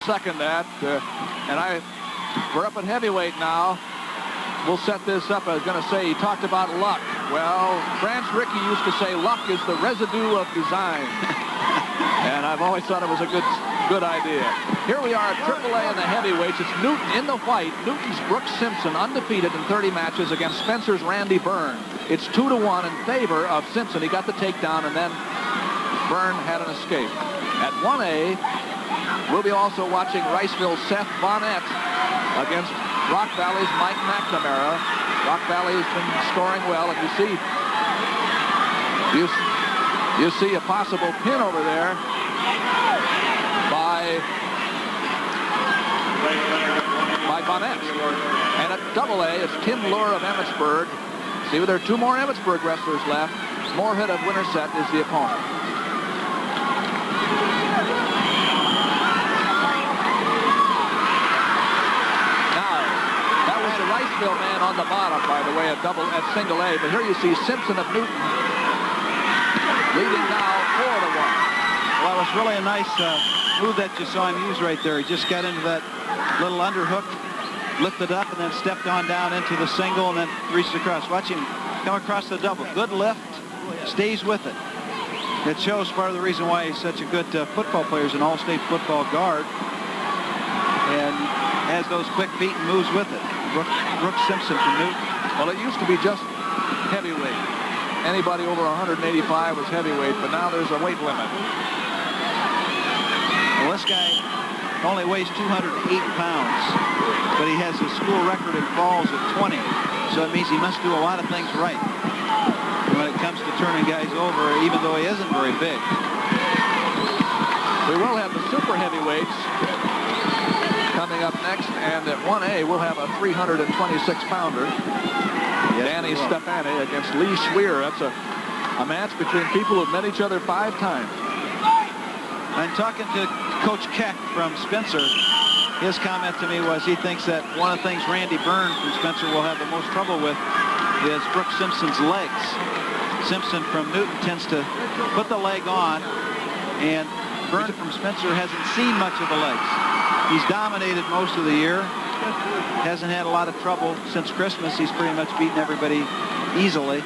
Second that, and we're up at heavyweight now. We'll set this up. I was going to say, he talked about luck. Well, France Rickey used to say luck is the residue of design. And I've always thought it was a good idea. Here we are at AAA in the heavyweights. It's Newton in the white. Newton's Brooks Simpson, undefeated in 30 matches against Spencer's Randy Byrne. It's 2-1 in favor of Simpson. He got the takedown, and then Byrne had an escape. At 1A, we'll be also watching Riceville's Seth Bonnette against Rock Valley's Mike McNamara. Rock Valley has been scoring well, and you see a possible pin over there by Bonnette. And at AA, it's Tim Leuer of Emmitsburg. See, there are two more Emmitsburg wrestlers left. Moorehead of Winterset is the opponent. Riceville man on the bottom, by the way, at single A. But here you see Simpson of Newton leading now 4-1. Well, it was really a nice move that you saw him use right there. He just got into that little underhook, lifted up, and then stepped on down into the single, and then reached across. Watch him come across the double. Good lift, stays with it. It shows part of the reason why he's such a good football player. He's an all-state football guard, and has those quick feet and moves with it. Brooks Simpson from Newton. Well, it used to be just heavyweight. Anybody over 185 was heavyweight, but now there's a weight limit. Well, this guy only weighs 208 pounds, but he has a school record in falls of 20, so it means he must do a lot of things right when it comes to turning guys over, even though he isn't very big. We will have the super heavyweights coming up next, and at 1A we'll have a 326-pounder. Yes, Danny Stefani against Lee Schweer. That's a match between people who've met each other 5 times. I'm talking to Coach Keck from Spencer. His comment to me was he thinks that one of the things Randy Byrne from Spencer will have the most trouble with is Brooks Simpson's legs. Simpson from Newton tends to put the leg on, and Byrne from Spencer hasn't seen much of the legs. He's dominated most of the year. Hasn't had a lot of trouble since Christmas. He's pretty much beaten everybody easily.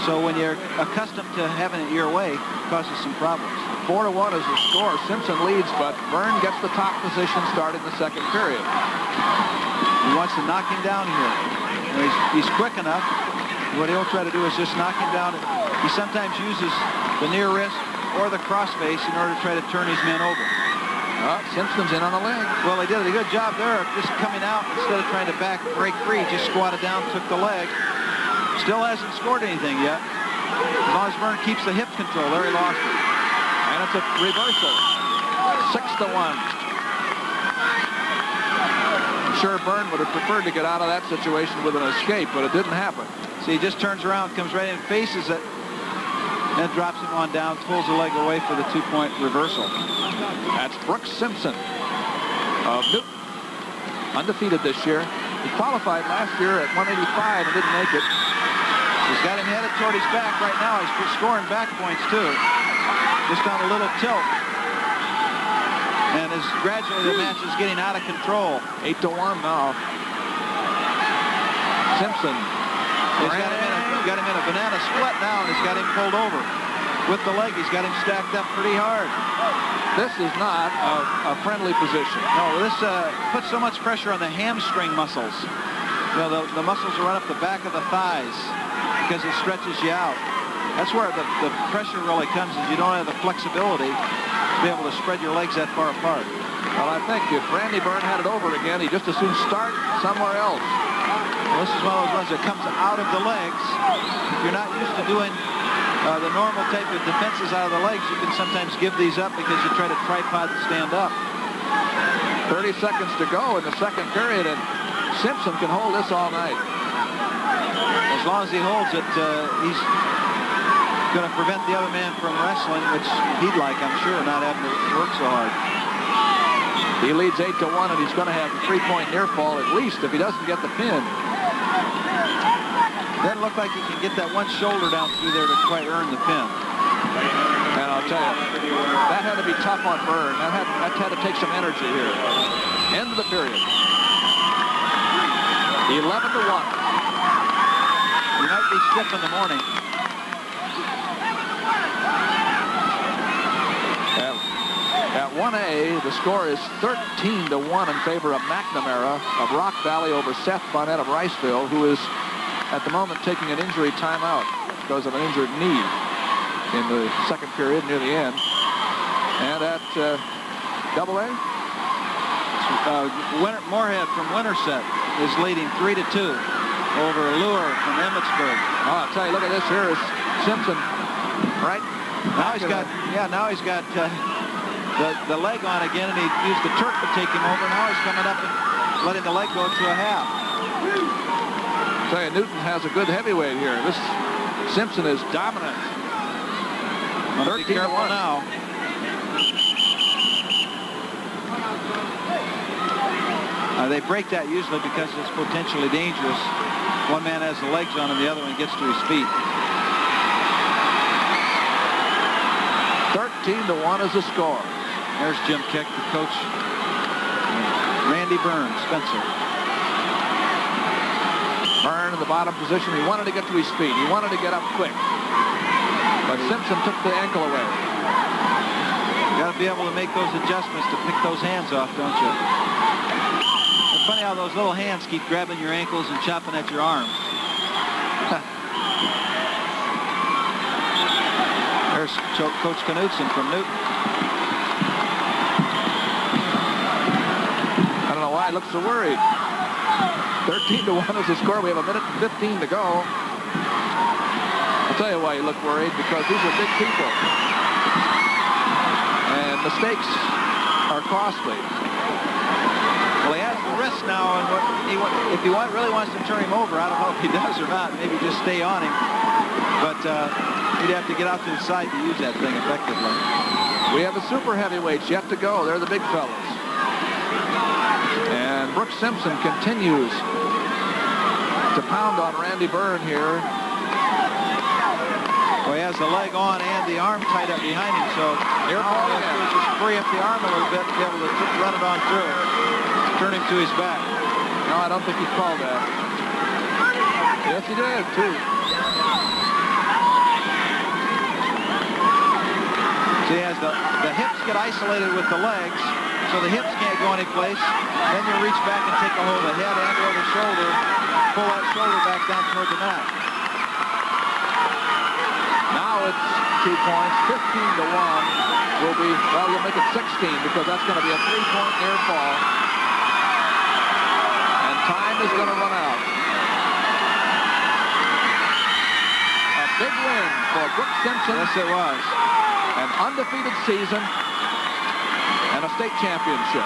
So when you're accustomed to having it your way, it causes some problems. 4-1 is the score. Simpson leads, but Byrne gets the top position starting the second period. He wants to knock him down here. He's quick enough. What he'll try to do is just knock him down. He sometimes uses the near wrist or the crossface in order to try to turn his men over. Simpson's in on the leg. Well, he did a good job there of just coming out instead of trying to break free. Just squatted down, took the leg. Still hasn't scored anything yet. As long as Byrne keeps the hip control, there he lost it. And it's a reversal. 6-1. I'm sure Byrne would have preferred to get out of that situation with an escape, but it didn't happen. See, he just turns around, comes right in, faces it, and drops him on down, pulls the leg away for the 2-point reversal. That's Brooks Simpson of Newton, undefeated this year. He qualified last year at 185 and didn't make it. He's got him headed toward his back right now. He's scoring back points too, just on a little tilt. And as gradually the match is getting out of control. 8-1 now. Simpson. He's got him in a banana split now, and he's got him pulled over. With the leg, he's got him stacked up pretty hard. This is not a friendly position. No, this puts so much pressure on the hamstring muscles. You know, the muscles run up the back of the thighs because it stretches you out. That's where the pressure really comes, is you don't have the flexibility to be able to spread your legs that far apart. Well, I think if Randy Byrne had it over again, he'd just as soon start somewhere else. Well, this is one of those ones that comes out of the legs. If you're not used to doing the normal type of defenses out of the legs, you can sometimes give these up because you try to tripod and stand up. 30 seconds to go in the second period, and Simpson can hold this all night. As long as he holds it, he's going to prevent the other man from wrestling, which he'd like, I'm sure, not having to work so hard. He leads 8-1, and he's going to have a 3-point near fall at least if he doesn't get the pin. Doesn't look like he can get that one shoulder down through there to quite earn the pin. And I'll tell you, that had to be tough on Byrne. That had to take some energy here. End of the period. 11-1. You might be stiff in the morning. At 1A, the score is 13-1 in favor of McNamara of Rock Valley over Seth Bonnette of Riceville, who is at the moment taking an injury timeout because of an injured knee in the second period near the end. And at double A, Moorehead from Winterset is leading 3-2 over Leuer from Emmitsburg. Oh, I'll tell you, look at this here is Simpson, right? Now he's got, the leg on again, and he used the Turk to take him over. Now he's coming up and letting the leg go to a half. I'll tell you, Newton has a good heavyweight here. This Simpson is dominant. 13-1 now. They break that usually because it's potentially dangerous. One man has the legs on him, the other one gets to his feet. 13-1 is the score. There's Jim Keck, the coach. Randy Byrne, Spencer. Byrne in the bottom position. He wanted to get to his feet. He wanted to get up quick. But Simpson took the ankle away. You got to be able to make those adjustments to pick those hands off, don't you? It's funny how those little hands keep grabbing your ankles and chopping at your arms. There's Coach Knudsen from Newton. I don't know why he looks so worried. 13-1 is the score. We have 1:15 to go. I'll tell you why you look worried, because these are big people. And mistakes are costly. Well, he has the wrist now, and if he really wants to turn him over, I don't know if he does or not. Maybe just stay on him. But he'd have to get out to the side to use that thing effectively. We have the super heavyweights yet to go. They're the big fellas. And Brooks Simpson continues to pound on Randy Byrne here. Well, he has the leg on and the arm tied up behind him, so here all he has to do is just free up the arm a little bit to be able to run it on through, turn him to his back. No, I don't think he called that. Yes, he did, too. So he has the hips get isolated with the legs, so the hips can't go any place. Then you reach back and take a hold of the head and or the shoulder, pull that shoulder back down toward the mat. Now it's 2 points. 15-1 will be, well, you'll make it 16 because that's going to be a 3-point near fall. And time is going to run out. A big win for Brooks Simpson. Yes, it was. An undefeated season and a state championship.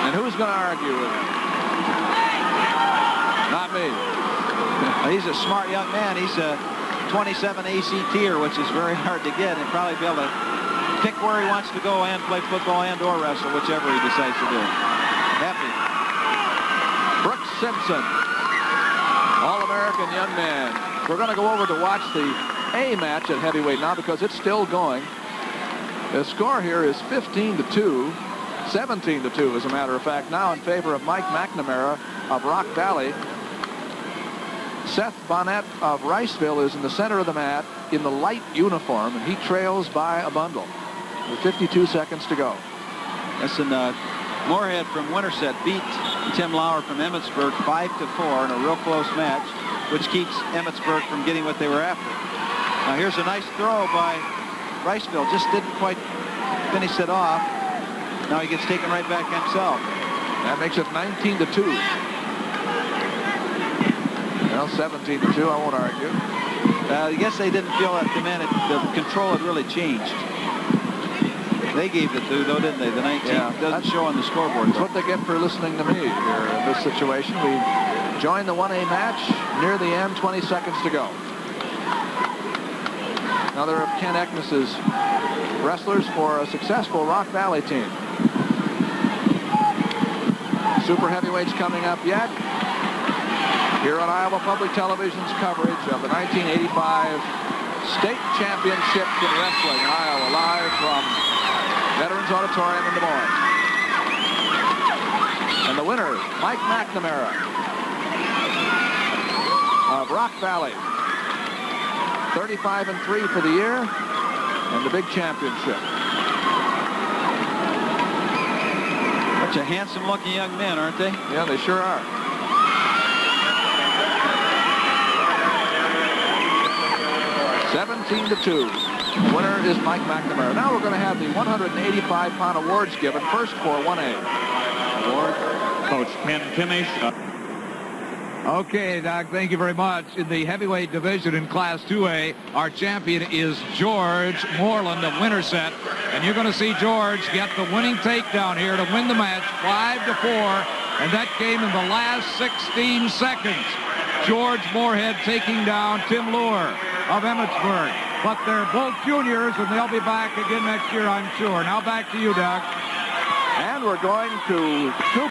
And who's going to argue with him? Not me. He's a smart young man. He's a 27 ACTer, which is very hard to get, and probably be able to pick where he wants to go and play football and or wrestle, whichever he decides to do. Happy. Brooks Simpson, All-American young man. We're going to go over to watch the A match at heavyweight now because it's still going. The score here is 15-2, 17-2 as a matter of fact, now in favor of Mike McNamara of Rock Valley. Seth Bonnette of Riceville is in the center of the mat in the light uniform, and he trails by a bundle with 52 seconds to go. Yes, and Moorehead from Winterset beat Tim Leuer from Emmitsburg 5-4 in a real close match, which keeps Emmitsburg from getting what they were after. Now here's a nice throw by Riceville. Just didn't quite finish it off. Now he gets taken right back himself. That makes it 19-2. Well, 17-2, I won't argue. I guess they didn't feel that the control had really changed. They gave the 2, though, didn't they? The 19 doesn't show on the scoreboard. That's what they get for listening to me here in this situation. We join the 1A match near the end, 20 seconds to go. Another of Ken Eknes's wrestlers for a successful Rock Valley team. Super heavyweights coming up yet. Here on Iowa Public Television's coverage of the 1985 state championships in wrestling in Iowa, live from Veterans Auditorium in Des Moines. And the winner, Mike McNamara of Rock Valley. 35-3 for the year and the big championship. Bunch of handsome-looking young men, aren't they? Yeah, they sure are. (17-2). The winner is Mike McNamara. Now we're going to have the 185-pound awards given. First for 1A. Award, Coach Ken Kimmich. Okay, Doc, thank you very much. In the heavyweight division in Class 2A, our champion is George Moreland of Winterset. And you're going to see George get the winning takedown here to win the match 5-4. And that came in the last 16 seconds. George Moorehead taking down Tim Leuer of Emmitsburg. But they're both juniors, and they'll be back again next year, I'm sure. Now back to you, Doc. And we're going to